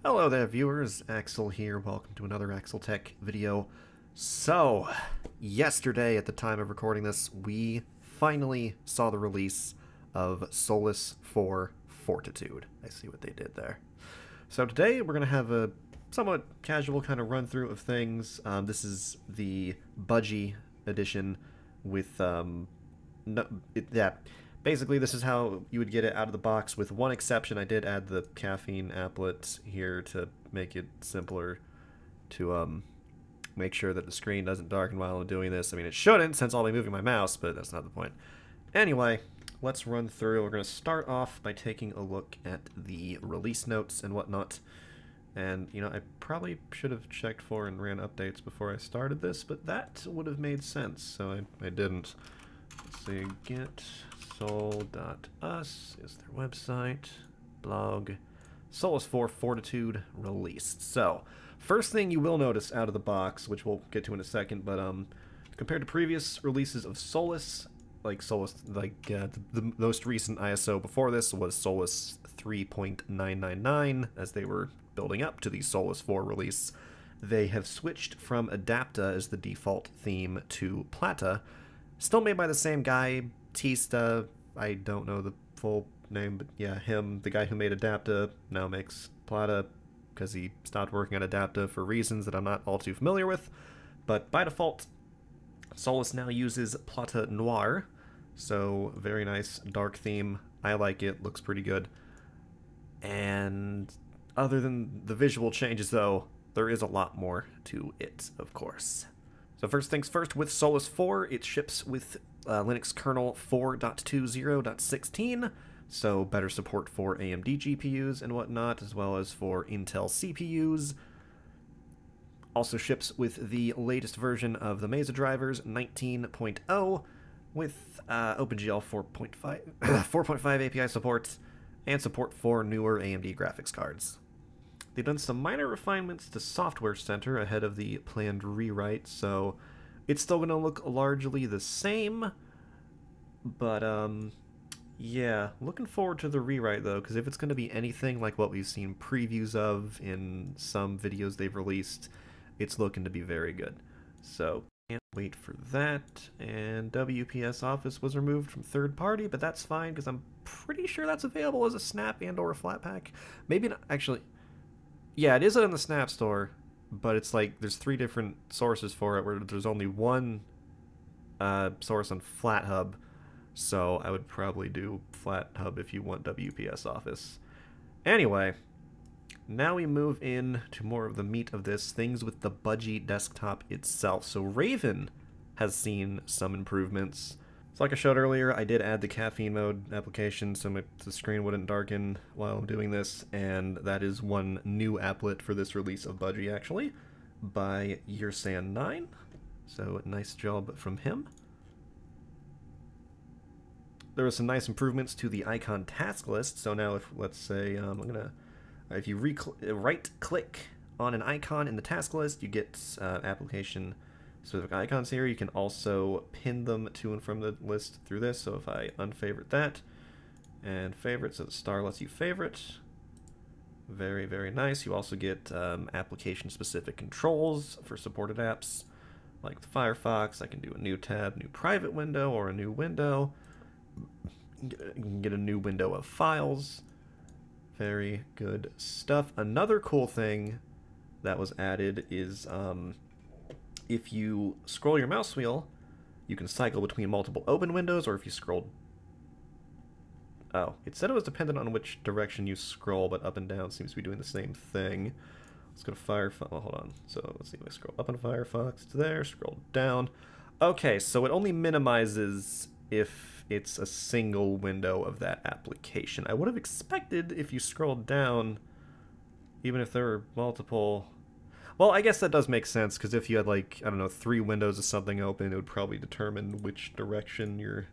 Hello there viewers, Axel here, welcome to another Axel Tech video. So, yesterday at the time of recording this, we finally saw the release of Solus for Fortitude. I see what they did there. So today we're going to have a somewhat casual kind of run through of things. This is the Budgie edition with, basically, this is how you would get it out of the box, with one exception. I did add the caffeine applet here to make it simpler to make sure that the screen doesn't darken while I'm doing this. I mean, it shouldn't, since I'll be moving my mouse, but that's not the point. Anyway, let's run through. We're going to start off by taking a look at the release notes and whatnot. And, you know, I probably should have checked for and ran updates before I started this, but that would have made sense, so I didn't. Let's see, get sol.us is their website, blog, Solus 4 Fortitude released. So, first thing you will notice out of the box, which we'll get to in a second, but compared to previous releases of Solus, the most recent ISO before this was Solus 3.999, as they were building up to the Solus 4 release. They have switched from Adapta as the default theme to Plata, still made by the same guy, Tista. I don't know the full name, but yeah, him, the guy who made Adapta, now makes Plata, because he stopped working on Adapta for reasons that I'm not all too familiar with. But by default, Solus now uses Plata Noir, so very nice dark theme. I like it, looks pretty good. And other than the visual changes, though, there is a lot more to it, of course. So first things first, with Solus 4, it ships with Linux kernel 4.20.16, so better support for AMD GPUs and whatnot, as well as for Intel CPUs. Also ships with the latest version of the Mesa drivers, 19.0, with OpenGL 4.5 API support, and support for newer AMD graphics cards. They've done some minor refinements to Software Center ahead of the planned rewrite, so it's still going to look largely the same, but yeah, looking forward to the rewrite though, because if it's going to be anything like what we've seen previews of in some videos they've released, it's looking to be very good. So can't wait for that. And WPS Office was removed from third party, but that's fine because I'm pretty sure that's available as a snap and or a Flatpak. Maybe not, actually. Yeah, it is in the Snap Store, but it's like there's 3 different sources for it, where there's only one source on FlatHub, so I would probably do FlatHub if you want WPS Office. Anyway, now we move in to more of the meat of this, things with the Budgie desktop itself. So Raven has seen some improvements. So like I showed earlier, I did add the caffeine mode application so the screen wouldn't darken while I'm doing this, and that is one new applet for this release of Budgie, actually, by Yearsan9. So nice job from him. There were some nice improvements to the icon task list. So now if, let's say, if you right-click on an icon in the task list, you get application specific icons here. You can also pin them to and from the list through this. So if I unfavorite that and favorite, so the star lets you favorite. Very, very nice. You also get application specific controls for supported apps like the Firefox. I can do a new tab, new private window, or a new window. You can get a new window of files. Very good stuff. Another cool thing that was added is if you scroll your mouse wheel, you can cycle between multiple open windows, or if you scroll... Oh, it said it was dependent on which direction you scroll, but up and down seems to be doing the same thing. Let's go to Firefox. Oh, hold on. So let's see if I scroll up in Firefox to there, scroll down. Okay, so it only minimizes if it's a single window of that application. I would have expected if you scrolled down, even if there were multiple... Well, I guess that does make sense, because if you had, like, I don't know, 3 windows of something open, it would probably determine which direction you're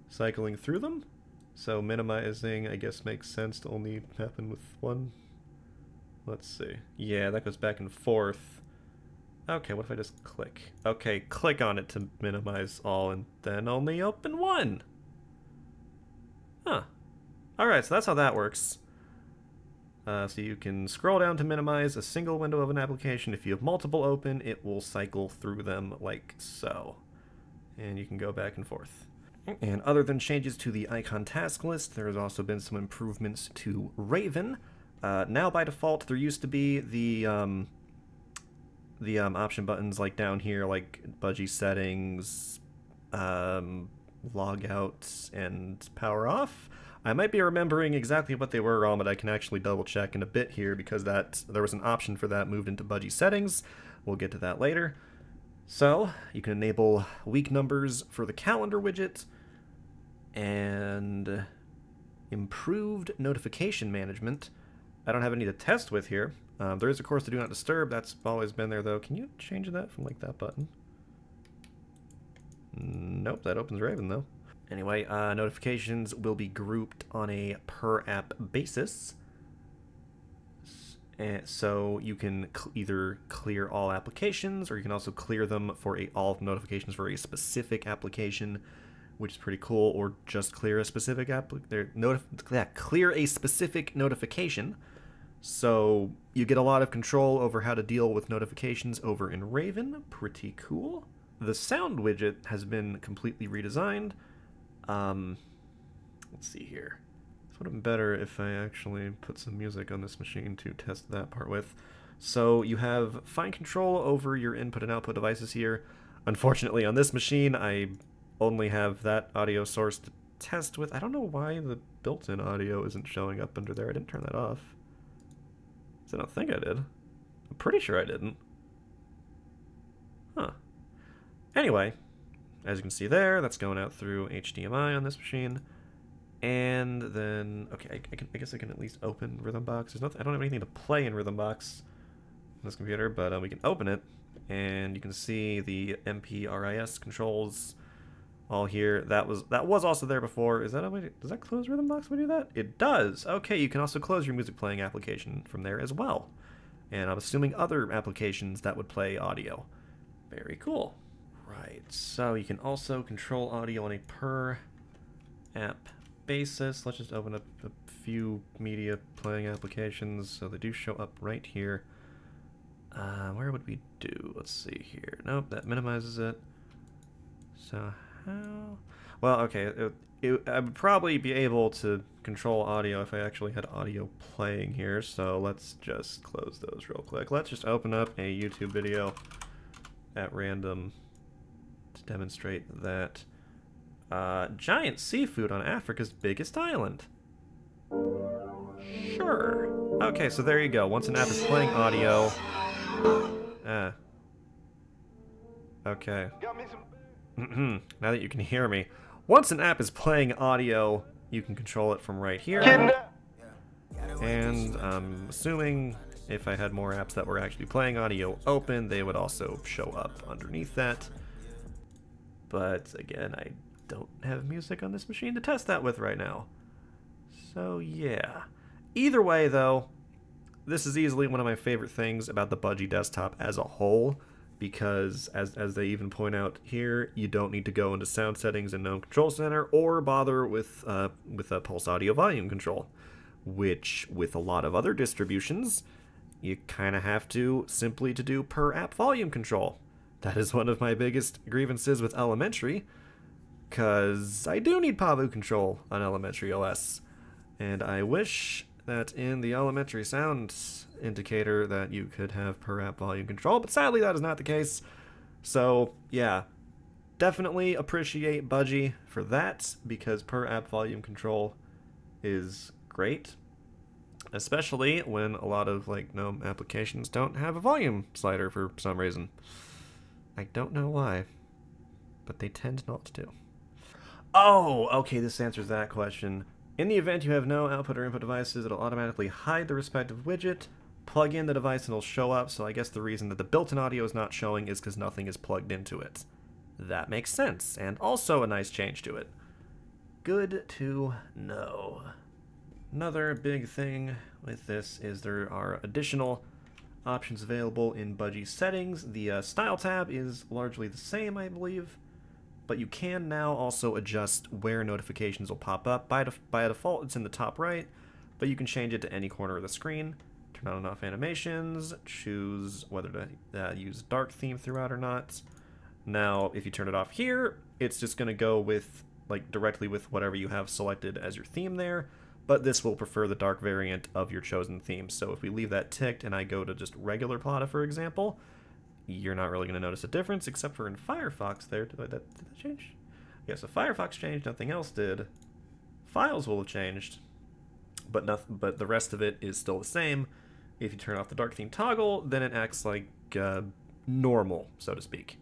cycling through them. So minimizing, I guess, makes sense to only happen with one. Let's see. Yeah, that goes back and forth. Okay, what if I just click? Okay, click on it to minimize all, and then only open one. Huh. Alright, so that's how that works. So you can scroll down to minimize a single window of an application. If you have multiple open, it will cycle through them like so. And you can go back and forth. And other than changes to the icon task list, there has also been some improvements to Raven. Now by default, there used to be the option buttons like down here, like Budgie settings, log out, and power off. I might be remembering exactly what they were wrong, but I can actually double check in a bit here because there was an option for that moved into Budgie settings. We'll get to that later. So you can enable week numbers for the calendar widget and improved notification management. I don't have any to test with here. There is, of course, the Do Not Disturb. That's always been there, though. Can you change that from, like, that button? Nope, that opens Raven, though. Anyway, notifications will be grouped on a per-app basis. So you can either clear all applications, or you can also clear them for all notifications for a specific application, which is pretty cool, or just clear a specific clear a specific notification. So you get a lot of control over how to deal with notifications over in Raven. Pretty cool. The sound widget has been completely redesigned. Let's see here. This would have been better if I actually put some music on this machine to test that part with. So you have fine control over your input and output devices here. Unfortunately, on this machine, I only have that audio source to test with. I don't know why the built-in audio isn't showing up under there. I didn't turn that off. I don't think I did. I'm pretty sure I didn't. Huh. Anyway, as you can see there, that's going out through HDMI on this machine. And then, okay, I guess I can at least open Rhythmbox. There's nothing, I don't have anything to play in Rhythmbox on this computer, but we can open it. And you can see the MPRIS controls all here. That was also there before. Is that a way does that close Rhythmbox when we do that? It does. Okay, you can also close your music playing application from there as well. And I'm assuming other applications that would play audio. Very cool. Right, so you can also control audio on a per app basis. Let's just open up a few media playing applications so they do show up right here. Where would we do? Let's see here. Nope, that minimizes it. So how? Well, okay, I would probably be able to control audio if I actually had audio playing here, so let's just close those real quick. Let's just open up a YouTube video at random to demonstrate that. Giant seafood on Africa's biggest island. Sure. Okay, so there you go. Once an app is playing audio... Okay. Now that you can hear me. Once an app is playing audio, you can control it from right here. And I'm assuming if I had more apps that were actually playing audio open, they would also show up underneath that. But again, I don't have music on this machine to test that with right now. So yeah. Either way though, this is easily one of my favorite things about the Budgie desktop as a whole, because as they even point out here, you don't need to go into sound settings in GNOME Control Center or bother with a pulse audio volume control, which with a lot of other distributions, you kind of have to simply to do per app volume control. That is one of my biggest grievances with Elementary, because I do need PAVU control on Elementary OS, and I wish that in the Elementary sound indicator that you could have per app volume control, but sadly that is not the case. So yeah, definitely appreciate Budgie for that, because per app volume control is great, especially when a lot of like GNOME applications don't have a volume slider for some reason. I don't know why, but they tend not to. Oh, okay, this answers that question. In the event you have no output or input devices, it'll automatically hide the respective widget, plug in the device, and it'll show up. So I guess the reason that the built-in audio is not showing is because nothing is plugged into it. That makes sense, and also a nice change to it. Good to know. Another big thing with this is there are additional options available in Budgie settings. The style tab is largely the same, I believe, but you can now also adjust where notifications will pop up. By default, it's in the top right, but you can change it to any corner of the screen. Turn on and off animations, choose whether to use dark theme throughout or not. Now, if you turn it off here, it's just going to go with, like, directly with whatever you have selected as your theme there, but this will prefer the dark variant of your chosen theme. So if we leave that ticked and I go to just regular Plata, for example, you're not really going to notice a difference, except for in Firefox there. Did that change? Yeah, so Firefox changed, nothing else did. Files will have changed, but the rest of it is still the same. If you turn off the dark theme toggle, then it acts like normal, so to speak.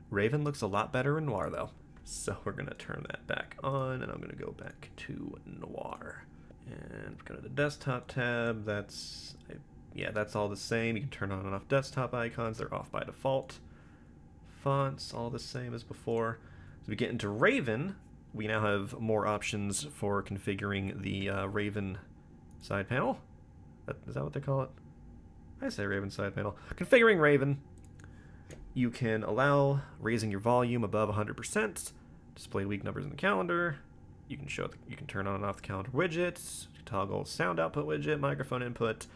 Raven looks a lot better in Noir, though. So we're going to turn that back on, and I'm going to go back to Noir. And go to the desktop tab. That's all the same. You can turn on and off desktop icons. They're off by default. Fonts, all the same as before. So we get into Raven. We now have more options for configuring the Raven side panel. Is that what they call it? I say Raven side panel. Configuring Raven. You can allow raising your volume above 100%, display week numbers in the calendar. You can turn on and off the calendar widgets, toggle sound output widget, microphone input,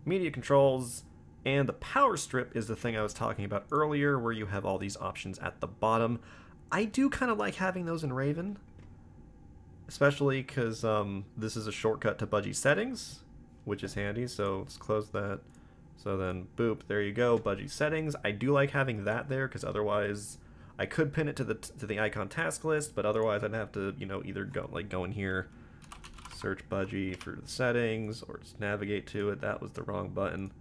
media controls, and the power strip is the thing I was talking about earlier, where you have all these options at the bottom. I do kind of like having those in Raven, especially because this is a shortcut to Budgie settings, which is handy. So let's close that. So then, boop, there you go, Budgie settings. I do like having that there, because otherwise I could pin it to the icon task list, but otherwise I'd have to, you know, either go in here, search Budgie for the settings, or just navigate to it. That was the wrong button.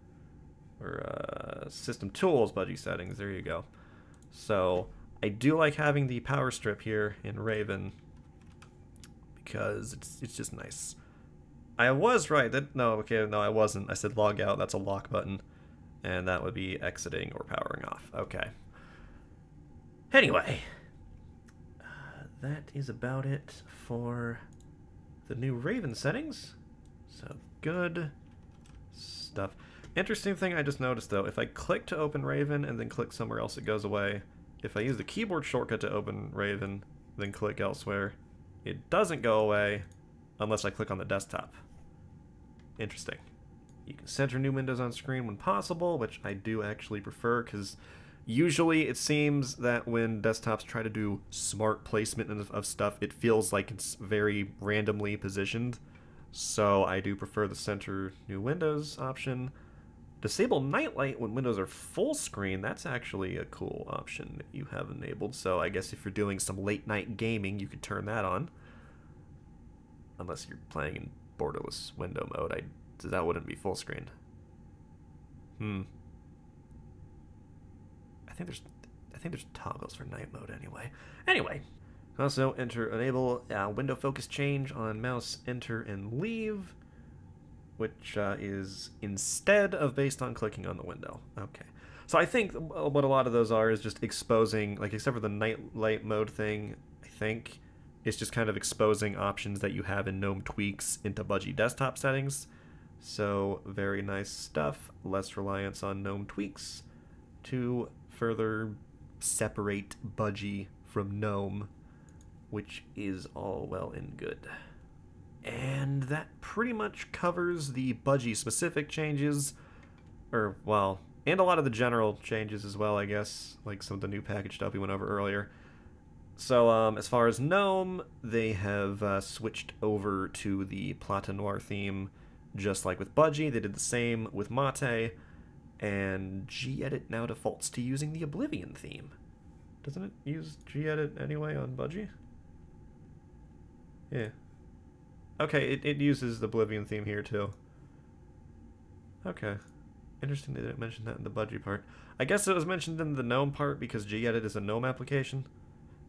Or system tools, Budgie settings. There you go. So I do like having the power strip here in Raven, because it's just nice. I was right. No, I wasn't. I said log out. That's a lock button. And that would be exiting or powering off. Okay. Anyway, that is about it for the new Raven settings. So good stuff. Interesting thing I just noticed, though. If I click to open Raven and then click somewhere else, it goes away. If I use the keyboard shortcut to open Raven, then click elsewhere, it doesn't go away unless I click on the desktop. Interesting. You can center new windows on screen when possible, which I do actually prefer, because usually it seems that when desktops try to do smart placement of stuff, it feels like it's very randomly positioned. So I do prefer the center new windows option. Disable nightlight when windows are full screen. That's actually a cool option that you have enabled. So I guess if you're doing some late night gaming, you could turn that on. Unless you're playing in borderless window mode, that wouldn't be full screen. I think there's toggles for night mode anyway. Also enable window focus change on mouse enter and leave, which is instead of based on clicking on the window. Okay. So I think what a lot of those are is just exposing, like, except for the night light mode thing, I think it's just kind of exposing options that you have in GNOME tweaks into Budgie desktop settings. So very nice stuff. Less reliance on GNOME tweaks to further separate Budgie from GNOME, which is all well and good. And that pretty much covers the Budgie specific changes, and a lot of the general changes as well, I guess, like some of the new package stuff we went over earlier. So as far as GNOME, they have switched over to the Plata Noir theme, just like with Budgie. They did the same with MATE, and gedit now defaults to using the Oblivion theme. Doesn't it use gedit anyway on Budgie? Yeah. Okay, it uses the Oblivion theme here too. Okay. Interesting they didn't mention that in the Budgie part. I guess it was mentioned in the GNOME part because gedit is a GNOME application.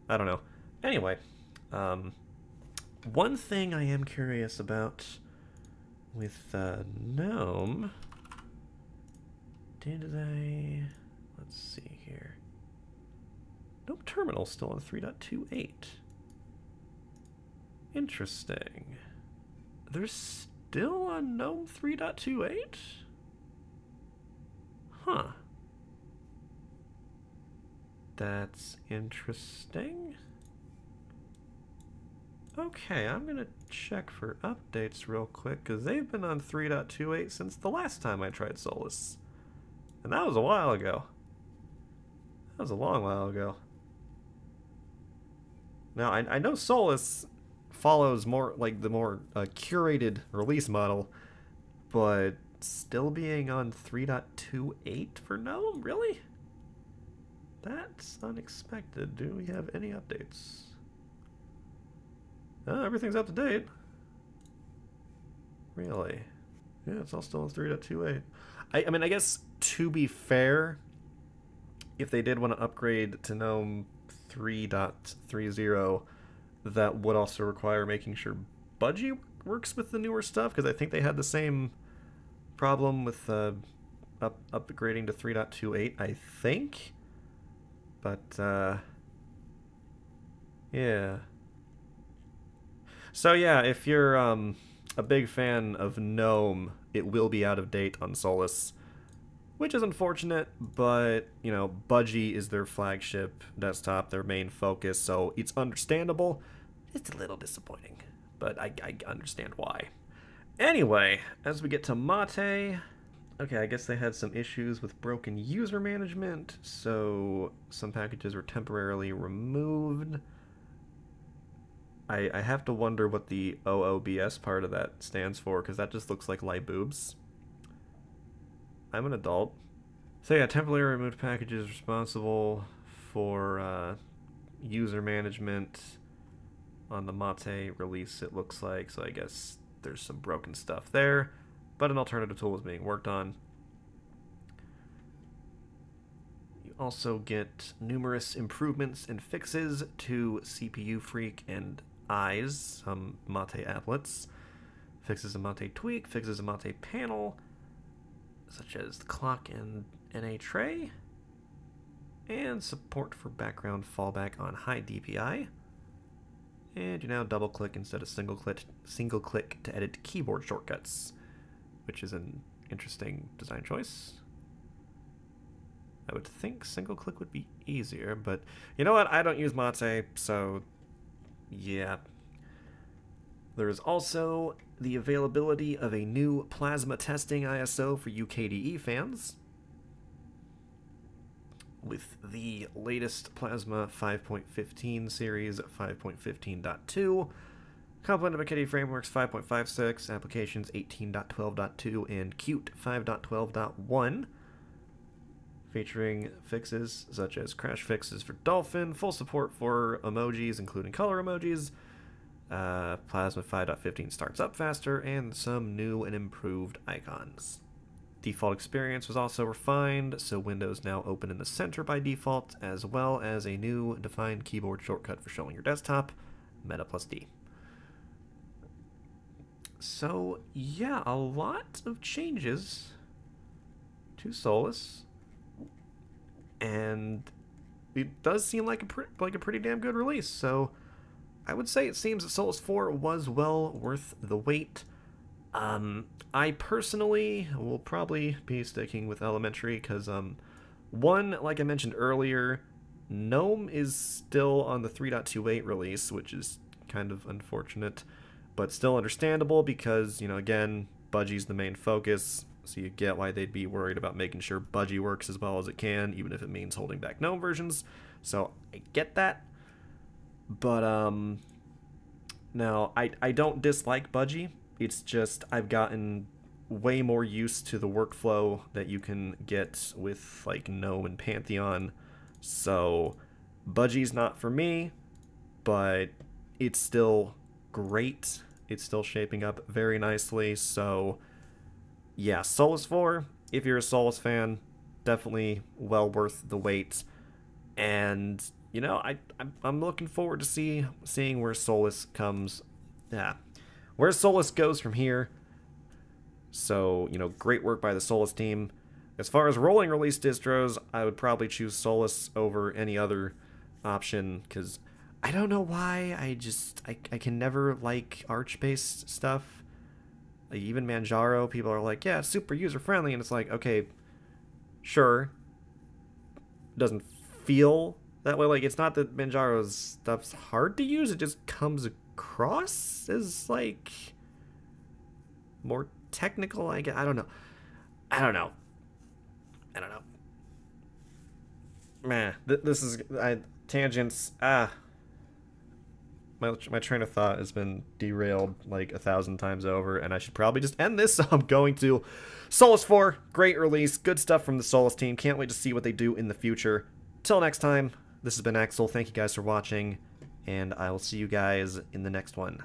I don't know. Anyway, one thing I am curious about with GNOME, let's see here. GNOME Terminal still on 3.28. Interesting. They're still on GNOME 3.28? Huh. That's interesting. Okay, I'm gonna check for updates real quick, because they've been on 3.28 since the last time I tried Solus. And that was a while ago. That was a long while ago. Now, I know Solus follows more, like, the more curated release model, but still being on 3.28 for GNOME? Really? That's unexpected. Do we have any updates? Everything's up to date. Really? Yeah, it's all still on 3.28. I mean, I guess, to be fair, if they did want to upgrade to GNOME 3.30, that would also require making sure Budgie works with the newer stuff, because I think they had the same problem with upgrading to 3.28, I think. But, yeah. So yeah, if you're a big fan of GNOME, it will be out of date on Solus, which is unfortunate, but, you know, Budgie is their flagship desktop, their main focus, so it's understandable. It's a little disappointing, but I understand why. Anyway, as we get to MATE, okay, I guess they had some issues with broken user management, so some packages were temporarily removed. I have to wonder what the OOBS part of that stands for, because that just looks like light boobs. I'm an adult. So yeah, temporarily removed packages responsible for user management on the MATE release, it looks like. So I guess there's some broken stuff there, but an alternative tool is being worked on. You also get numerous improvements and fixes to CPU Freak and Eyes, some MATE applets, fixes a MATE tweak, fixes a MATE panel, such as the clock and NA tray, and support for background fallback on high DPI. And you now double click instead of single click to edit keyboard shortcuts, which is an interesting design choice. I would think single click would be easier, but you know what? I don't use MATE, so yeah. There is also the availability of a new plasma testing ISO for UKDE fans, with the latest Plasma 5.15 series 5.15.2, complemented by KDE frameworks 5.56, applications 18.12.2, and Qt 5.12.1. Featuring fixes such as crash fixes for Dolphin, full support for emojis, including color emojis, Plasma 5.15 starts up faster, and some new and improved icons. Default experience was also refined, so windows now open in the center by default, as well as a new defined keyboard shortcut for showing your desktop, Meta plus D. So yeah, a lot of changes to Solus. And it does seem like a pretty damn good release, so I would say it seems that Solus 4 was well worth the wait. I personally will probably be sticking with Elementary, because, one, like I mentioned earlier, GNOME is still on the 3.28 release, which is kind of unfortunate, but still understandable because, you know, again, Budgie's the main focus. So you get why they'd be worried about making sure Budgie works as well as it can, even if it means holding back GNOME versions. So I get that. But, now, I don't dislike Budgie. It's just I've gotten way more used to the workflow that you can get with, like, GNOME and Pantheon. So Budgie's not for me, but it's still great. It's still shaping up very nicely, so yeah, Solus 4, if you're a Solus fan, definitely well worth the wait. And, you know, I'm looking forward to seeing where Solus comes. Yeah, where Solus goes from here. So, you know, great work by the Solus team. As far as rolling release distros, I would probably choose Solus over any other option, because I don't know why, I can never like Arch-based stuff. Like, even Manjaro, people are like, yeah, it's super user-friendly, and it's like, okay, sure. It doesn't feel that way. Like, it's not that Manjaro's stuff's hard to use, it just comes Cross is, like, more technical, I guess. I don't know. I don't know. Man, this is... tangents... My train of thought has been derailed like 1,000 times over, and I should probably just end this, so I'm going to. Solus 4, great release, good stuff from the Solus team, can't wait to see what they do in the future. Till next time, this has been Axel, thank you guys for watching, and I will see you guys in the next one.